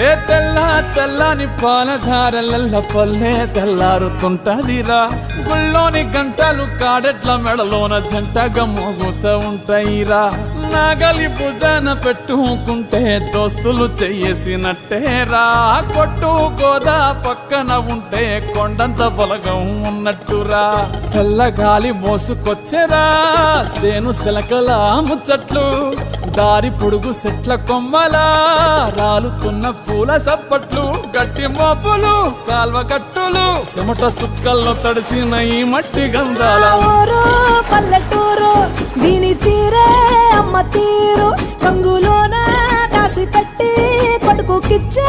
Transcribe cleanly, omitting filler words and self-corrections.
ఏ తెల్లని పాలధారలల్ల పల్లె తెల్లారుతుంటదిరా. గుళ్ళోని గంటలు కాడెట్ల మెడలోన జంటగా మోగుతూ ఉంటాయిరా. నాగలి భుజాన పెట్టుకుంటే దోస్తులు చెయ్యేసినట్టేరా. కొట్టు గోదా పక్కన ఉంటే కొండంత బలగం ఉన్నట్టురా. చల్లగాలి మోసుకొచ్చెరా సేను శిలకల ముచ్చట్లు. దారి పొడుగు చెట్ల కొమ్మలా రాలుతున్న పూల సప్పట్లు. గట్టి మోపులు కాల్వ కట్టులు చెమట సుక్కల్లో తడిసిన ఈ మట్టి గంధాల పల్లెటూరు దీని తీరే అమ్మ తీరు. కంగులోన కాసి పెట్టి కొడుకుకిచ్చే